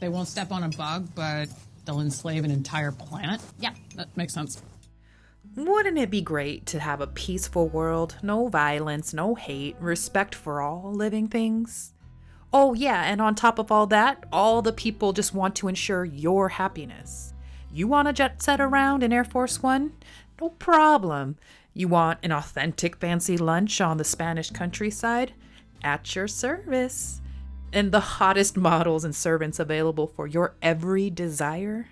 They won't step on a bug, but they'll enslave an entire planet? Yeah, that makes sense. Wouldn't it be great to have a peaceful world? No violence, no hate, respect for all living things? Oh yeah, and on top of all that, all the people just want to ensure your happiness. You want to jet set around in Air Force One? No problem. You want an authentic fancy lunch on the Spanish countryside? At your service. And the hottest models and servants available for your every desire?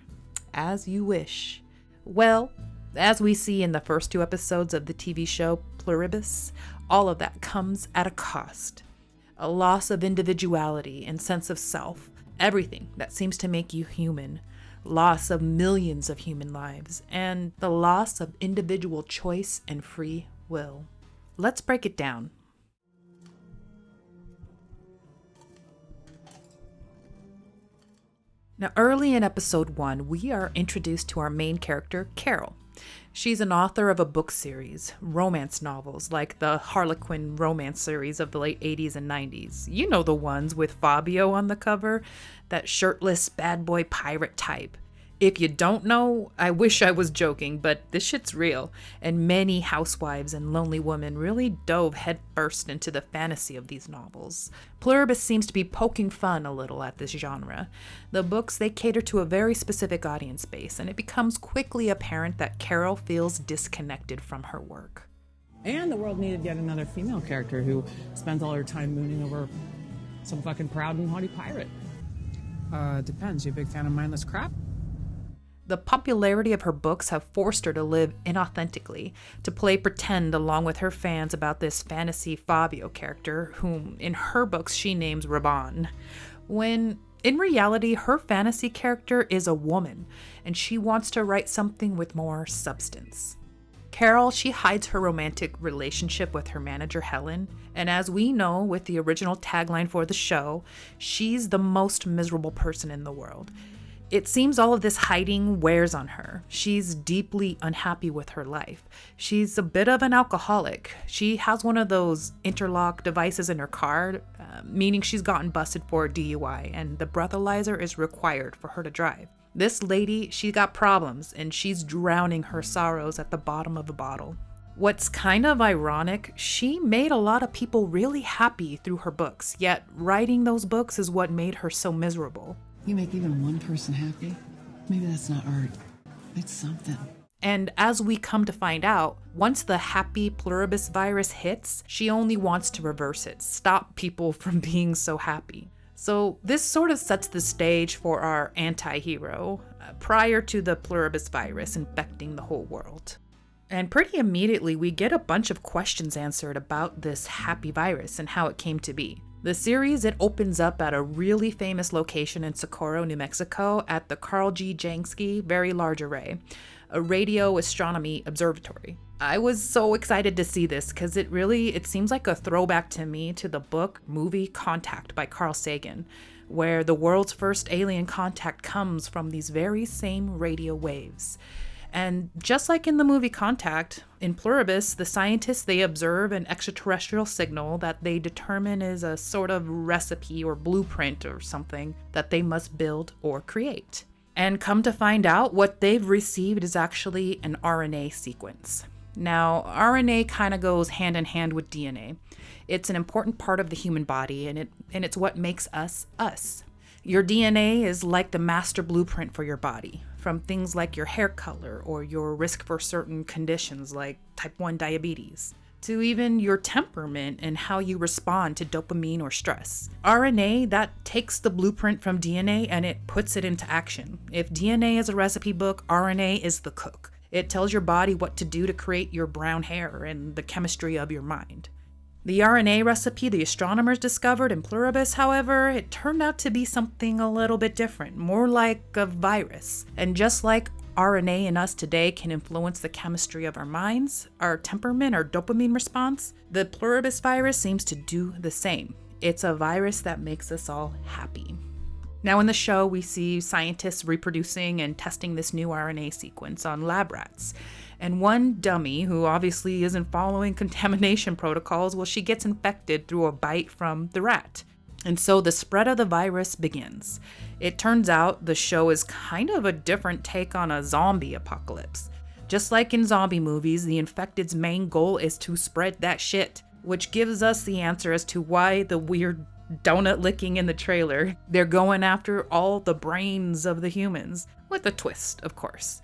As you wish. Well, as we see in the first 2 episodes of the TV show Pluribus, all of that comes at a cost. A loss of individuality and sense of self, everything that seems to make you human, loss of millions of human lives, and the loss of individual choice and free will. Let's break it down. Now, early in episode 1, we are introduced to our main character, Carol. She's an author of a book series, romance novels, like the Harlequin romance series of the late 80s and 90s. You know the ones with Fabio on the cover, that shirtless bad boy pirate type. If you don't know, I wish I was joking, but this shit's real, and many housewives and lonely women really dove headfirst into the fantasy of these novels. Pluribus seems to be poking fun a little at this genre. The books, they cater to a very specific audience base, and it becomes quickly apparent that Carol feels disconnected from her work. And the world needed yet another female character who spends all her time mooning over some fucking proud and haughty pirate. Depends. You a big fan of mindless crap? The popularity of her books have forced her to live inauthentically, to play pretend along with her fans about this fantasy Fabio character, whom in her books she names Raban, when in reality her fantasy character is a woman, and she wants to write something with more substance. Carol, she hides her romantic relationship with her manager Helen, and as we know with the original tagline for the show, she's the most miserable person in the world. It seems all of this hiding wears on her. She's deeply unhappy with her life. She's a bit of an alcoholic. She has one of those interlock devices in her car, meaning she's gotten busted for a DUI, and the breathalyzer is required for her to drive. This lady, she got problems, and she's drowning her sorrows at the bottom of a bottle. What's kind of ironic, she made a lot of people really happy through her books, yet writing those books is what made her so miserable. You make even one person happy? Maybe that's not art. It's something. And as we come to find out, once the happy Pluribus virus hits, she only wants to reverse it, stop people from being so happy. So this sort of sets the stage for our anti-hero, prior to the Pluribus virus infecting the whole world. And pretty immediately we get a bunch of questions answered about this happy virus and how it came to be. The series, it opens up at a really famous location in Socorro, New Mexico at the Carl G. Jansky Very Large Array, a radio astronomy observatory. I was so excited to see this because it seems like a throwback to me to the book movie Contact by Carl Sagan, where the world's first alien contact comes from these very same radio waves. And just like in the movie Contact, in Pluribus, the scientists, they observe an extraterrestrial signal that they determine is a sort of recipe or blueprint or something that they must build or create. And come to find out, what they've received is actually an RNA sequence. Now, RNA kind of goes hand in hand with DNA. It's an important part of the human body, and it's what makes us us. Your DNA is like the master blueprint for your body, from things like your hair color or your risk for certain conditions like type 1 diabetes, to even your temperament and how you respond to dopamine or stress. RNA, that takes the blueprint from DNA and it puts it into action. If DNA is a recipe book, RNA is the cook. It tells your body what to do to create your brown hair and the chemistry of your mind. The RNA recipe the astronomers discovered in Pluribus, however, it turned out to be something a little bit different, more like a virus. And just like RNA in us today can influence the chemistry of our minds, our temperament, our dopamine response, the Pluribus virus seems to do the same. It's a virus that makes us all happy. Now in the show, we see scientists reproducing and testing this new RNA sequence on lab rats. And one dummy, who obviously isn't following contamination protocols, well, she gets infected through a bite from the rat. And so the spread of the virus begins. It turns out the show is kind of a different take on a zombie apocalypse. Just like in zombie movies, the infected's main goal is to spread that shit, which gives us the answer as to why the weird donut licking in the trailer. They're going after all the brains of the humans, with a twist, of course.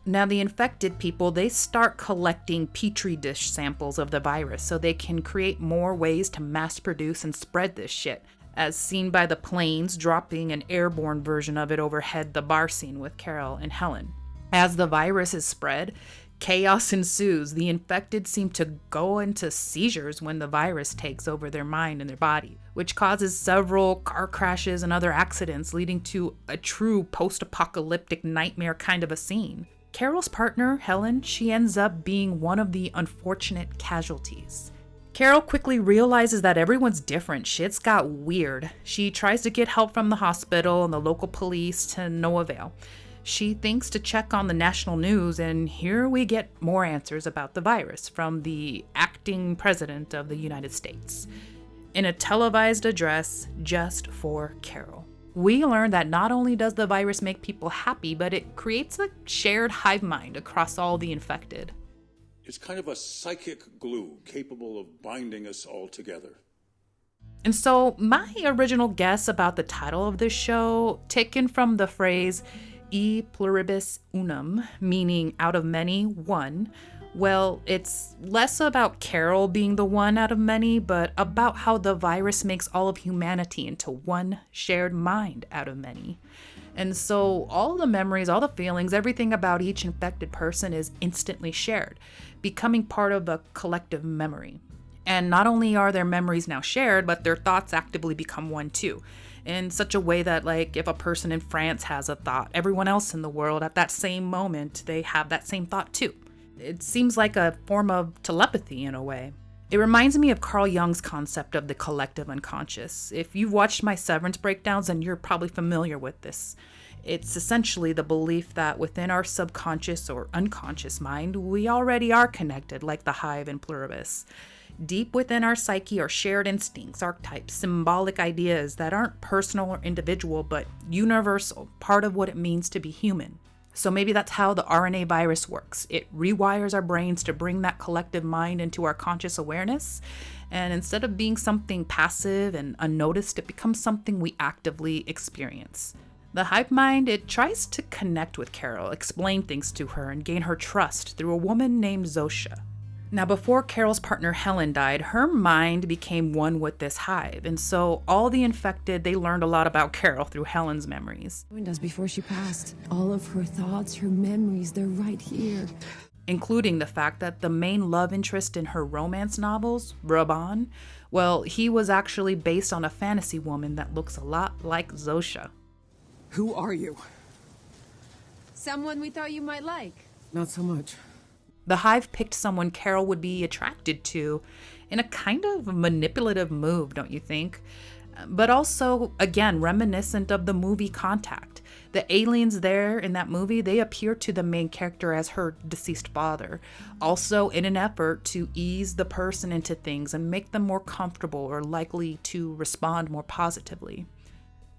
Now, the infected people, they start collecting petri dish samples of the virus so they can create more ways to mass produce and spread this shit, as seen by the planes dropping an airborne version of it overhead the bar scene with Carol and Helen. As the virus is spread, chaos ensues. The infected seem to go into seizures when the virus takes over their mind and their body, which causes several car crashes and other accidents, leading to a true post-apocalyptic nightmare kind of a scene. Carol's partner, Helen, she ends up being one of the unfortunate casualties. Carol quickly realizes that everyone's different. Shit's got weird. She tries to get help from the hospital and the local police to no avail. She thinks to check on the national news, and here we get more answers about the virus from the acting president of the United States in a televised address just for Carol. We learn that not only does the virus make people happy, but it creates a shared hive mind across all the infected. It's kind of a psychic glue capable of binding us all together. And so my original guess about the title of this show, taken from the phrase e pluribus unum, meaning out of many, one, well, it's less about Carol being the one out of many, but about how the virus makes all of humanity into one shared mind out of many. And so all the memories, all the feelings, everything about each infected person is instantly shared, becoming part of a collective memory. And not only are their memories now shared, but their thoughts actively become one too, in such a way that, like, if a person in France has a thought, everyone else in the world at that same moment, they have that same thought too. It seems like a form of telepathy in a way. It reminds me of Carl Jung's concept of the collective unconscious. If you've watched my Severance breakdowns, then you're probably familiar with this. It's essentially the belief that within our subconscious or unconscious mind, we already are connected, like the hive in Pluribus. Deep within our psyche are shared instincts, archetypes, symbolic ideas that aren't personal or individual, but universal, part of what it means to be human. So maybe that's how the RNA virus works. It rewires our brains to bring that collective mind into our conscious awareness. And instead of being something passive and unnoticed, it becomes something we actively experience. The hive mind, it tries to connect with Carol, explain things to her, and gain her trust through a woman named Zosha. Now, before Carol's partner Helen died, her mind became one with this hive, and so all the infected, they learned a lot about Carol through Helen's memories. Does before she passed. All of her thoughts, her memories, they're right here. Including the fact that the main love interest in her romance novels, Raban, well, he was actually based on a fantasy woman that looks a lot like Zosha. Who are you? Someone we thought you might like. Not so much. The hive picked someone Carol would be attracted to in a kind of manipulative move, don't you think? But also, again, reminiscent of the movie Contact. The aliens there in that movie, they appear to the main character as her deceased father, also in an effort to ease the person into things and make them more comfortable or likely to respond more positively.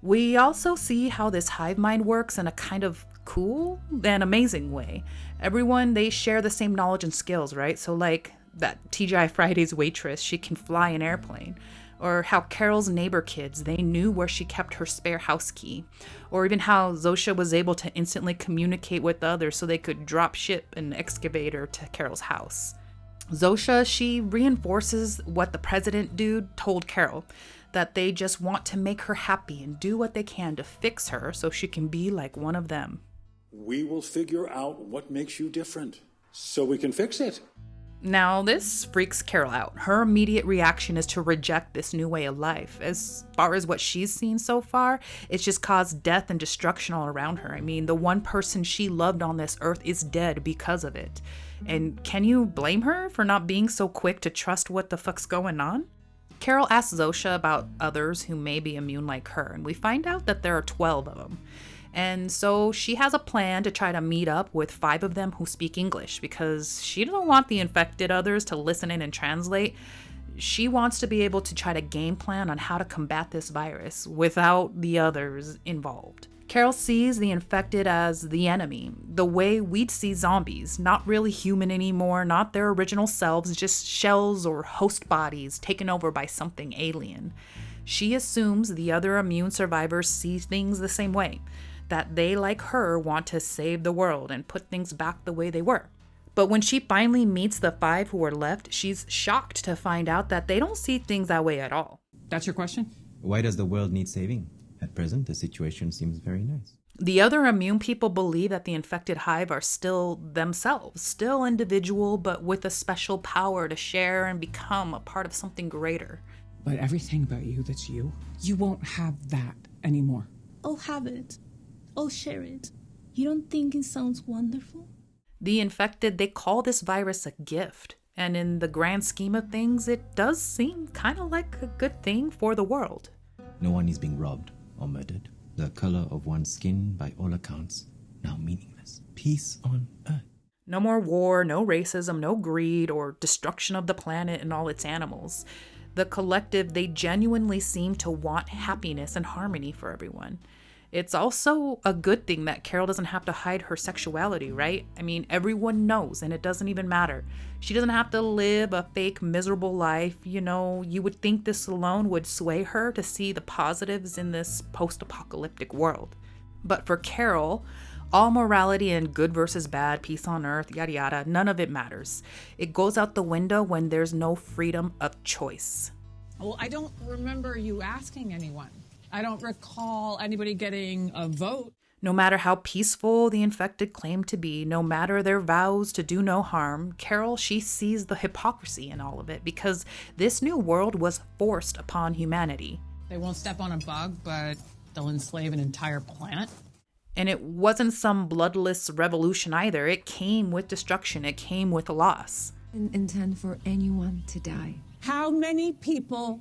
We also see how this hive mind works in a kind of cool and amazing way. Everyone, they share the same knowledge and skills, right? So like that TGI Fridays waitress, she can fly an airplane. Or how Carol's neighbor kids, they knew where she kept her spare house key. Or even how Zosha was able to instantly communicate with others so they could drop ship an excavator to Carol's house. Zosha, she reinforces what the president dude told Carol, that they just want to make her happy and do what they can to fix her so she can be like one of them. We will figure out what makes you different so we can fix it. Now, this freaks Carol out. Her immediate reaction is to reject this new way of life. As far as what she's seen so far, it's just caused death and destruction all around her. I mean, the one person she loved on this earth is dead because of it. And can you blame her for not being so quick to trust what the fuck's going on? Carol asks Zosha about others who may be immune like her, and we find out that there are 12 of them. And so she has a plan to try to meet up with 5 of them who speak English because she doesn't want the infected others to listen in and translate. She wants to be able to try to game plan on how to combat this virus without the others involved. Carol sees the infected as the enemy, the way we'd see zombies, not really human anymore, not their original selves, just shells or host bodies taken over by something alien. She assumes the other immune survivors see things the same way, that they, like her, want to save the world and put things back the way they were. But when she finally meets the 5 who are left, she's shocked to find out that they don't see things that way at all. That's your question? Why does the world need saving? At present, the situation seems very nice. The other immune people believe that the infected hive are still themselves, still individual, but with a special power to share and become a part of something greater. But everything about you that's you won't have that anymore. I'll have it. I'll share it. You don't think it sounds wonderful? The infected, they call this virus a gift. And in the grand scheme of things, it does seem kind of like a good thing for the world. No one is being robbed or murdered. The color of one's skin, by all accounts, now meaningless. Peace on earth. No more war, no racism, no greed, or destruction of the planet and all its animals. The collective, they genuinely seem to want happiness and harmony for everyone. It's also a good thing that Carol doesn't have to hide her sexuality, right? I mean, everyone knows, and it doesn't even matter. She doesn't have to live a fake, miserable life. You know, you would think this alone would sway her to see the positives in this post-apocalyptic world. But for Carol, all morality and good versus bad, peace on earth, yada yada, none of it matters. It goes out the window when there's no freedom of choice. Well, I don't remember you asking anyone. I don't recall anybody getting a vote. No matter how peaceful the infected claim to be, no matter their vows to do no harm, Carol, she sees the hypocrisy in all of it because this new world was forced upon humanity. They won't step on a bug, but they'll enslave an entire planet. And it wasn't some bloodless revolution either. It came with destruction. It came with loss. Didn't intend for anyone to die. How many people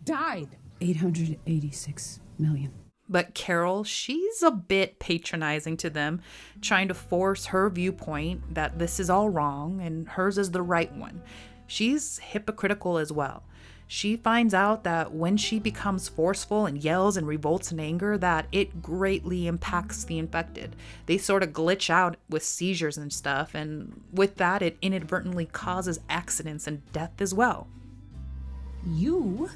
died? 886 million. But Carol, she's a bit patronizing to them, trying to force her viewpoint that this is all wrong and hers is the right one. She's hypocritical as well. She finds out that when she becomes forceful and yells and revolts in anger, that it greatly impacts the infected. They sort of glitch out with seizures and stuff, and with that, it inadvertently causes accidents and death as well. You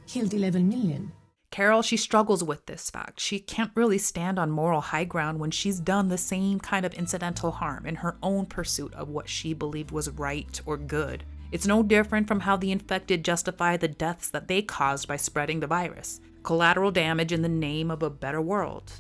killed 11 million. Carol, she struggles with this fact. She can't really stand on moral high ground when she's done the same kind of incidental harm in her own pursuit of what she believed was right or good. It's no different from how the infected justify the deaths that they caused by spreading the virus. Collateral damage in the name of a better world.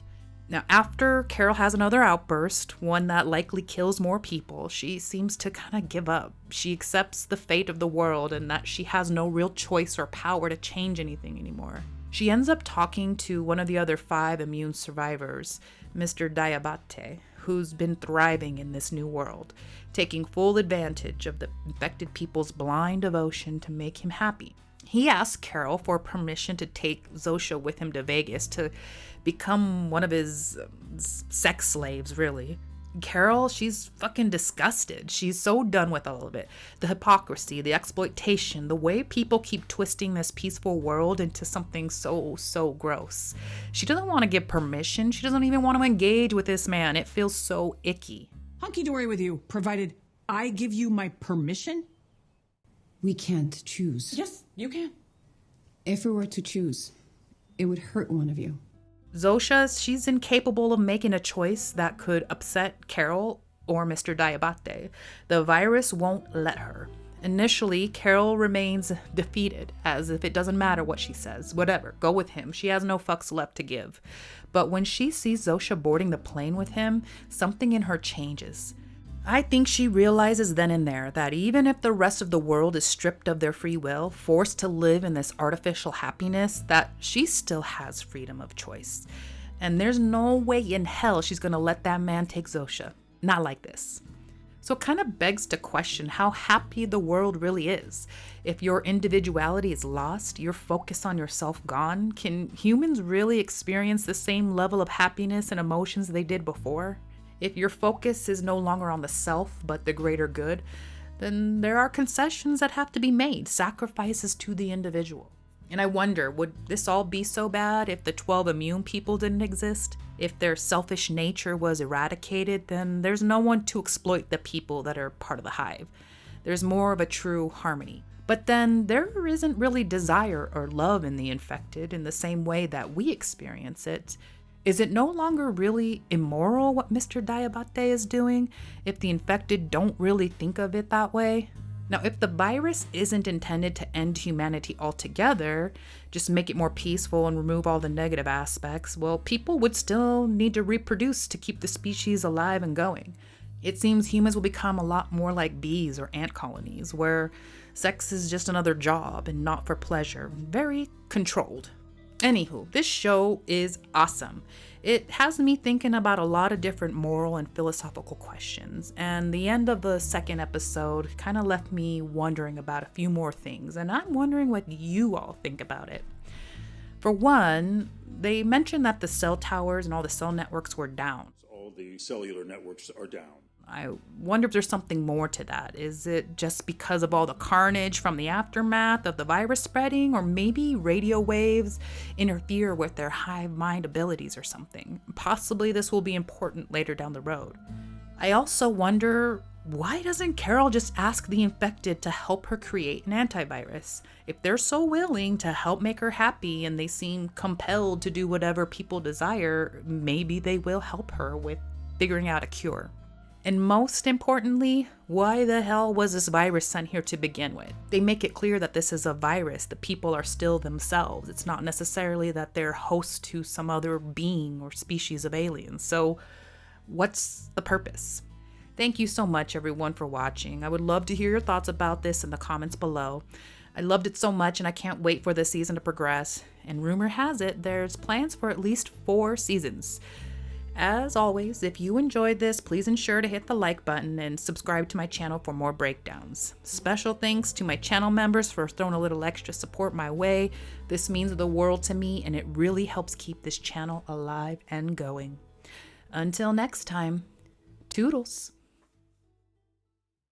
Now, after Carol has another outburst, one that likely kills more people, she seems to kind of give up. She accepts the fate of the world and that she has no real choice or power to change anything anymore. She ends up talking to one of the other 5 immune survivors, Mr. Diabate, who's been thriving in this new world, taking full advantage of the infected people's blind devotion to make him happy. He asks Carol for permission to take Zosha with him to Vegas to become one of his sex slaves, really. Carol, she's fucking disgusted. She's so done with all of it. The hypocrisy, the exploitation, the way people keep twisting this peaceful world into something so gross. She doesn't want to give permission. She doesn't even want to engage with this man. It feels so icky. Hunky-dory with you, provided I give you my permission? We can't choose. Yes, you can. If we were to choose, it would hurt one of you. Zosha, she's incapable of making a choice that could upset Carol or Mr. Diabate. The virus won't let her. Initially, Carol remains defeated, as if it doesn't matter what she says. Whatever, go with him. She has no fucks left to give. But when she sees Zosha boarding the plane with him, something in her changes. I think she realizes then and there that even if the rest of the world is stripped of their free will, forced to live in this artificial happiness, that she still has freedom of choice. And there's no way in hell she's gonna let that man take Zosha. Not like this. So it kind of begs to question how happy the world really is. If your individuality is lost, your focus on yourself gone, can humans really experience the same level of happiness and emotions they did before? If your focus is no longer on the self, but the greater good, then there are concessions that have to be made, sacrifices to the individual. And I wonder, would this all be so bad if the 12 immune people didn't exist? If their selfish nature was eradicated, then there's no one to exploit the people that are part of the hive. There's more of a true harmony. But then there isn't really desire or love in the infected in the same way that we experience it. Is it no longer really immoral what Mr. Diabate is doing if the infected don't really think of it that way? Now, if the virus isn't intended to end humanity altogether, just make it more peaceful and remove all the negative aspects, well, people would still need to reproduce to keep the species alive and going. It seems humans will become a lot more like bees or ant colonies, where sex is just another job and not for pleasure, very controlled. Anywho, this show is awesome. It has me thinking about a lot of different moral and philosophical questions, and the end of the second episode kind of left me wondering about a few more things, and I'm wondering what you all think about it. For one, they mentioned that the cell towers and all the cell networks were down. All the cellular networks are down. I wonder if there's something more to that. Is it just because of all the carnage from the aftermath of the virus spreading, or maybe radio waves interfere with their hive mind abilities or something? Possibly this will be important later down the road. I also wonder, why doesn't Carol just ask the infected to help her create an antivirus? If they're so willing to help make her happy and they seem compelled to do whatever people desire, maybe they will help her with figuring out a cure. And most importantly, why the hell was this virus sent here to begin with? They make it clear that this is a virus. The people are still themselves. It's not necessarily that they're host to some other being or species of aliens. So what's the purpose? Thank you so much, everyone, for watching. I would love to hear your thoughts about this in the comments below. I loved it so much and I can't wait for the season to progress. And rumor has it, there's plans for at least 4 seasons. As always, if you enjoyed this, please ensure to hit the like button and subscribe to my channel for more breakdowns. Special thanks to my channel members for throwing a little extra support my way. This means the world to me and it really helps keep this channel alive and going. Until next time, toodles.